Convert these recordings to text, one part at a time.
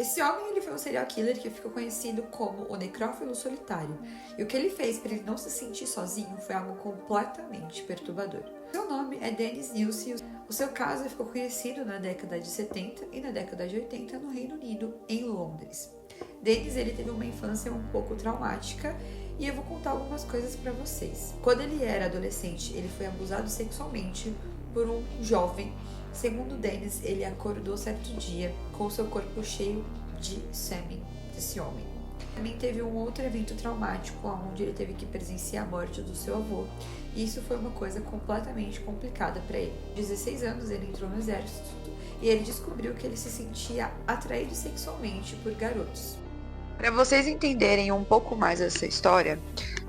Esse homem ele foi um serial killer que ficou conhecido como o necrófilo solitário. E o que ele fez para ele não se sentir sozinho foi algo completamente perturbador. Seu nome é Dennis Nilsen. O seu caso ficou conhecido na década de 70 e na década de 80 no Reino Unido, em Londres. Dennis ele teve uma infância um pouco traumática e eu vou contar algumas coisas para vocês. Quando ele era adolescente, ele foi abusado sexualmente por um jovem. Segundo Dennis, ele acordou certo dia com seu corpo cheio de sêmen desse homem. Também teve um outro evento traumático onde ele teve que presenciar a morte do seu avô. E isso foi uma coisa completamente complicada para ele. 16 anos ele entrou no exército e ele descobriu que ele se sentia atraído sexualmente por garotos. Para vocês entenderem um pouco mais essa história,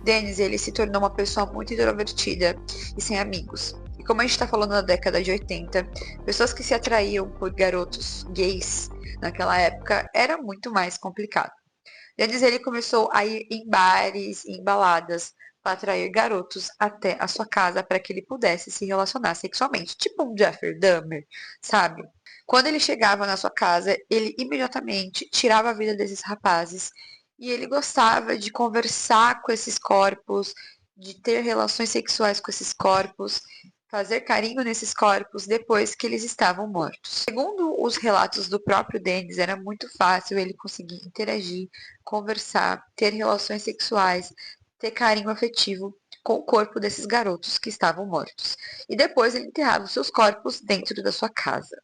Dennis ele se tornou uma pessoa muito introvertida e sem amigos. E como a gente está falando na década de 80, pessoas que se atraíam por garotos gays naquela época era muito mais complicado. Dennis ele começou a ir em bares e em baladas para atrair garotos até a sua casa para que ele pudesse se relacionar sexualmente, tipo um Jeffrey Dahmer, sabe? Quando ele chegava na sua casa, ele imediatamente tirava a vida desses rapazes e ele gostava de conversar com esses corpos, de ter relações sexuais com esses corpos, fazer carinho nesses corpos depois que eles estavam mortos. Segundo os relatos do próprio Dennis, era muito fácil ele conseguir interagir, conversar, ter relações sexuais, ter carinho afetivo com o corpo desses garotos que estavam mortos. E depois ele enterrava os seus corpos dentro da sua casa.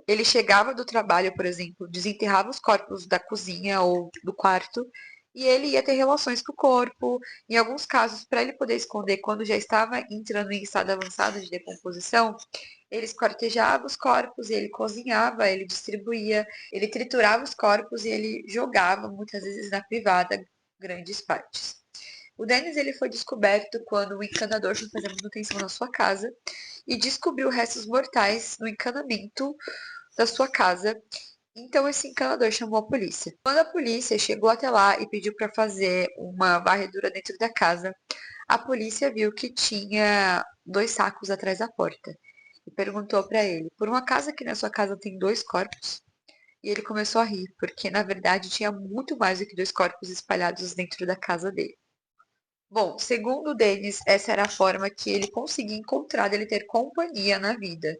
Ele chegava do trabalho, por exemplo, desenterrava os corpos da cozinha ou do quarto e ele ia ter relações com o corpo. Em alguns casos, para ele poder esconder quando já estava entrando em estado avançado de decomposição, ele esquartejava os corpos, ele cozinhava, ele distribuía, ele triturava os corpos e ele jogava, muitas vezes na privada, grandes partes. O Dennis ele foi descoberto quando o encanador foi fazer manutenção na sua casa e descobriu restos mortais no encanamento da sua casa. Então esse encanador chamou a polícia. Quando a polícia chegou até lá e pediu para fazer uma varredura dentro da casa, a polícia viu que tinha 2 sacos atrás da porta e perguntou para ele: por um acaso aqui na sua casa tem 2 corpos? E ele começou a rir, porque na verdade tinha muito mais do que 2 corpos espalhados dentro da casa dele. Bom, segundo o Dennis, essa era a forma que ele conseguia encontrar dele ter companhia na vida,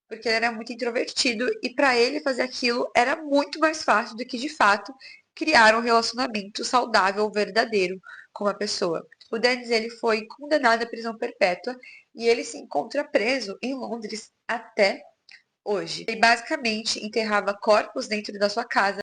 porque ele era muito introvertido e para ele fazer aquilo era muito mais fácil do que de fato criar um relacionamento saudável, verdadeiro com uma pessoa. O Dennis ele foi condenado à prisão perpétua e ele se encontra preso em Londres até hoje. Ele basicamente enterrava corpos dentro da sua casa